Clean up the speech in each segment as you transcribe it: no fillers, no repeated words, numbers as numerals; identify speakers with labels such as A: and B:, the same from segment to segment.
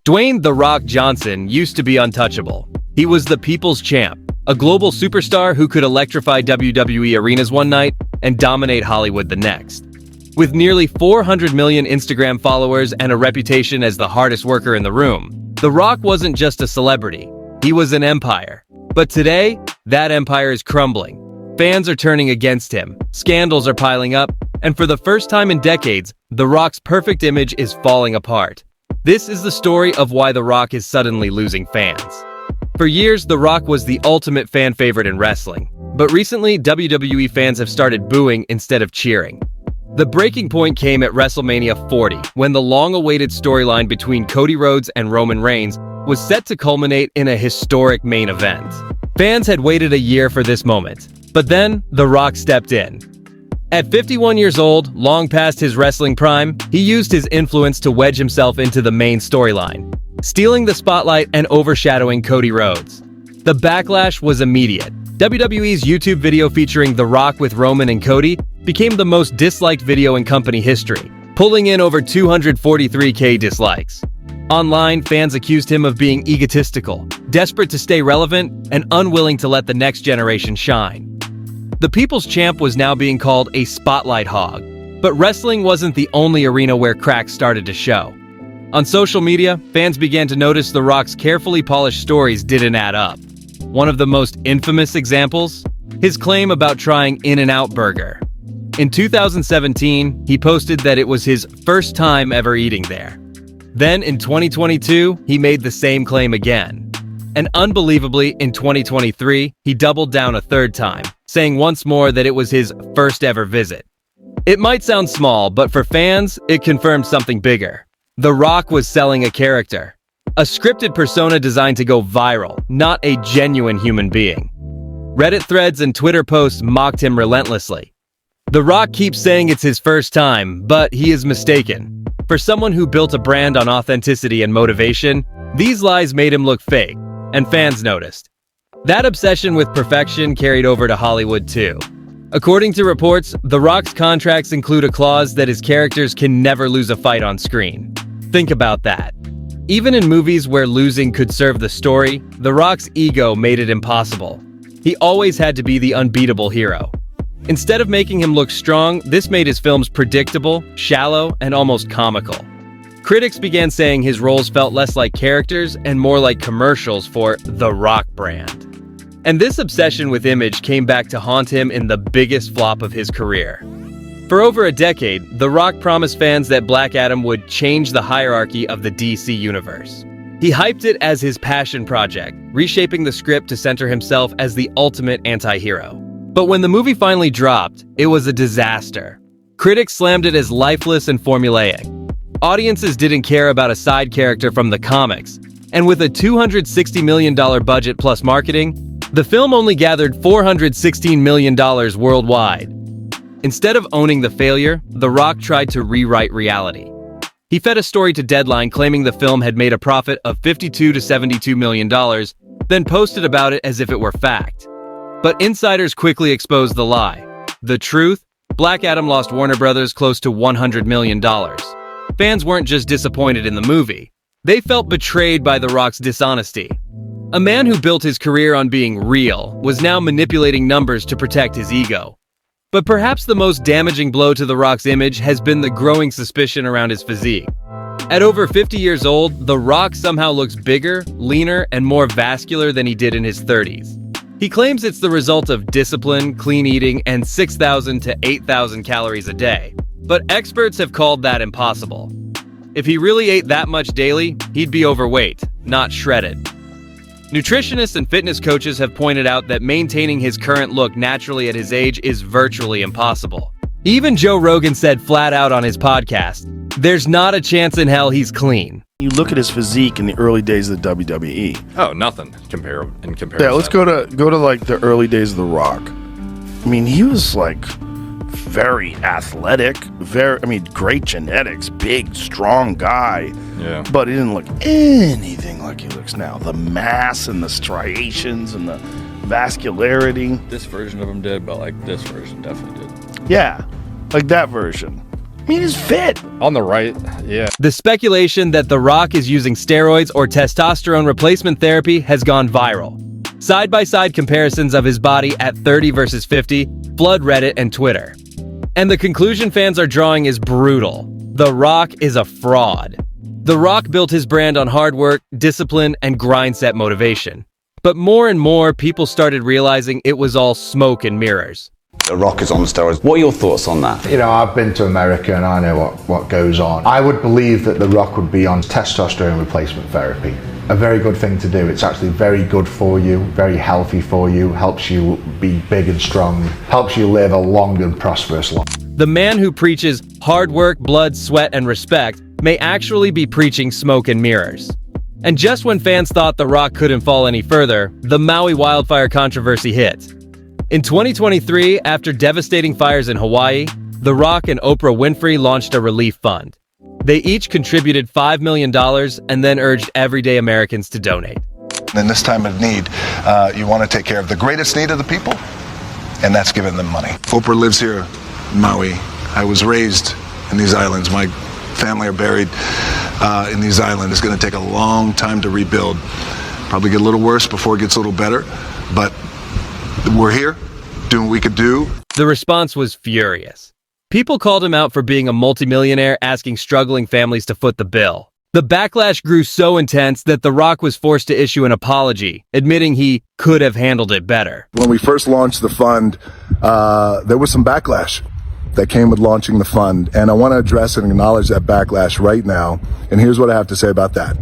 A: Dwayne "The Rock" Johnson used to be untouchable. He was the people's champ, a global superstar who could electrify WWE arenas one night and dominate Hollywood the next. With nearly 400 million Instagram followers and a reputation as the hardest worker in the room, The Rock wasn't just a celebrity, he was an empire. But today, that empire is crumbling. Fans are turning against him, scandals are piling up, and for the first time in decades, The Rock's perfect image is falling apart. This is the story of why The Rock is suddenly losing fans. For years, The Rock was the ultimate fan favorite in wrestling, but recently, WWE fans have started booing instead of cheering. The breaking point came at WrestleMania 40, when the long-awaited storyline between Cody Rhodes and Roman Reigns was set to culminate in a historic main event. Fans had waited a year for this moment, but then The Rock stepped in. At 51 years old, long past his wrestling prime, he used his influence to wedge himself into the main storyline, stealing the spotlight and overshadowing Cody Rhodes. The backlash was immediate. WWE's YouTube video featuring The Rock with Roman and Cody became the most disliked video in company history, pulling in over 243,000 dislikes. Online, fans accused him of being egotistical, desperate to stay relevant, and unwilling to let the next generation shine. The People's Champ was now being called a spotlight hog, but wrestling wasn't the only arena where cracks started to show. On social media, fans began to notice The Rock's carefully polished stories didn't add up. One of the most infamous examples? His claim about trying In-N-Out Burger. In 2017, he posted that it was his first time ever eating there. Then in 2022, he made the same claim again. And unbelievably, in 2023, he doubled down a third time, saying once more that it was his first ever visit. It might sound small, but for fans, it confirmed something bigger. The Rock was selling a character. A scripted persona designed to go viral, not a genuine human being. Reddit threads and Twitter posts mocked him relentlessly. The Rock keeps saying it's his first time, but he is mistaken. For someone who built a brand on authenticity and motivation, these lies made him look fake, and fans noticed. That obsession with perfection carried over to Hollywood too. According to reports, The Rock's contracts include a clause that his characters can never lose a fight on screen. Think about that. Even in movies where losing could serve the story, The Rock's ego made it impossible. He always had to be the unbeatable hero. Instead of making him look strong, this made his films predictable, shallow, and almost comical. Critics began saying his roles felt less like characters and more like commercials for The Rock brand. And this obsession with image came back to haunt him in the biggest flop of his career. For over a decade, The Rock promised fans that Black Adam would change the hierarchy of the DC universe. He hyped it as his passion project, reshaping the script to center himself as the ultimate anti-hero. But when the movie finally dropped, it was a disaster. Critics slammed it as lifeless and formulaic. Audiences didn't care about a side character from the comics, and with a $260 million budget plus marketing, the film only gathered $416 million worldwide. Instead of owning the failure, The Rock tried to rewrite reality. He fed a story to Deadline claiming the film had made a profit of $52 to $72 million, then posted about it as if it were fact. But insiders quickly exposed the lie. The truth? Black Adam lost Warner Brothers close to $100 million. Fans weren't just disappointed in the movie. They felt betrayed by The Rock's dishonesty. A man who built his career on being real was now manipulating numbers to protect his ego. But perhaps the most damaging blow to The Rock's image has been the growing suspicion around his physique. At over 50 years old, The Rock somehow looks bigger, leaner, and more vascular than he did in his 30s. He claims it's the result of discipline, clean eating, and 6,000 to 8,000 calories a day. But experts have called that impossible. If he really ate that much daily, he'd be overweight, not shredded. Nutritionists and fitness coaches have pointed out that maintaining his current look naturally at his age is virtually impossible. Even Joe Rogan said flat out on his podcast, "There's not a chance in hell he's clean."
B: You look at his physique in the early days of the WWE.
C: Oh, nothing in comparison.
B: Yeah, let's go to like the early days of The Rock. I mean, he was like very athletic, great genetics, big, strong guy.
C: Yeah.
B: But he didn't look anything like he looks now. The mass and the striations and the vascularity.
C: This version of him did, but like this version definitely did.
B: Yeah, like that version. I mean, he's fit.
C: On the right, yeah.
A: The speculation that The Rock is using steroids or testosterone replacement therapy has gone viral. Side-by-side comparisons of his body at 30 versus 50 flood Reddit and Twitter. And the conclusion fans are drawing is brutal. The Rock is a fraud. The Rock built his brand on hard work, discipline, and grind-set motivation. But more and more people started realizing it was all smoke and mirrors.
D: The Rock is on steroids. What are your thoughts on that?
E: You know, I've been to America and I know what goes on. I would believe that The Rock would be on testosterone replacement therapy. A very good thing to do. It's actually very good for you, very healthy for you, helps you be big and strong, helps you live a long and prosperous life.
A: The man who preaches hard work, blood, sweat, and respect may actually be preaching smoke and mirrors. And just when fans thought The Rock couldn't fall any further, the Maui wildfire controversy hit. In 2023, after devastating fires in Hawaii, The Rock and Oprah Winfrey launched a relief fund. They each contributed $5 million and then urged everyday Americans to donate.
F: In this time of need, you want to take care of the greatest need of the people, and that's giving them money. Oprah lives here in Maui. I was raised in these islands. My family are buried in these islands. It's going to take a long time to rebuild. Probably get a little worse before it gets a little better, but we're here, doing what we could do.
A: The response was furious. People called him out for being a multimillionaire, asking struggling families to foot the bill. The backlash grew so intense that The Rock was forced to issue an apology, admitting he could have handled it better.
G: When we first launched the fund, there was some backlash that came with launching the fund, and I want to address and acknowledge that backlash right now, and here's what I have to say about that.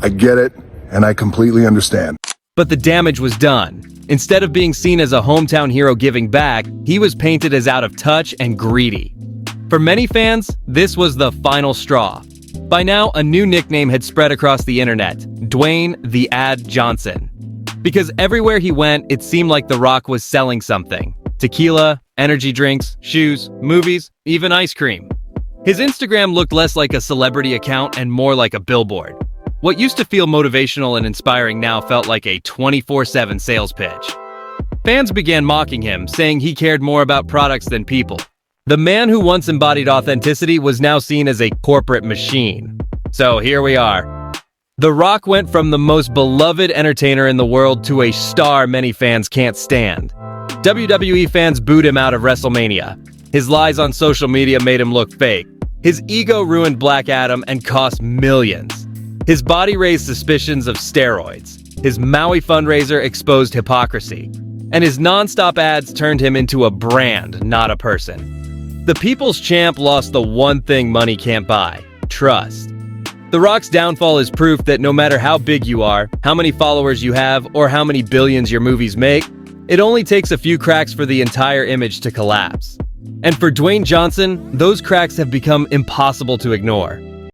G: I get it, and I completely understand.
A: But the damage was done. Instead of being seen as a hometown hero giving back, he was painted as out of touch and greedy. For many fans, this was the final straw. By now, a new nickname had spread across the internet, Dwayne "The Ad" Johnson. Because everywhere he went, it seemed like The Rock was selling something. Tequila, energy drinks, shoes, movies, even ice cream. His Instagram looked less like a celebrity account and more like a billboard. What used to feel motivational and inspiring now felt like a 24/7 sales pitch. Fans began mocking him, saying he cared more about products than people. The man who once embodied authenticity was now seen as a corporate machine. So here we are. The Rock went from the most beloved entertainer in the world to a star many fans can't stand. WWE fans booed him out of WrestleMania. His lies on social media made him look fake. His ego ruined Black Adam and cost millions. His body raised suspicions of steroids. His Maui fundraiser exposed hypocrisy. And his non-stop ads turned him into a brand, not a person. The People's Champ lost the one thing money can't buy: trust. The Rock's downfall is proof that no matter how big you are, how many followers you have, or how many billions your movies make, it only takes a few cracks for the entire image to collapse. And for Dwayne Johnson, those cracks have become impossible to ignore.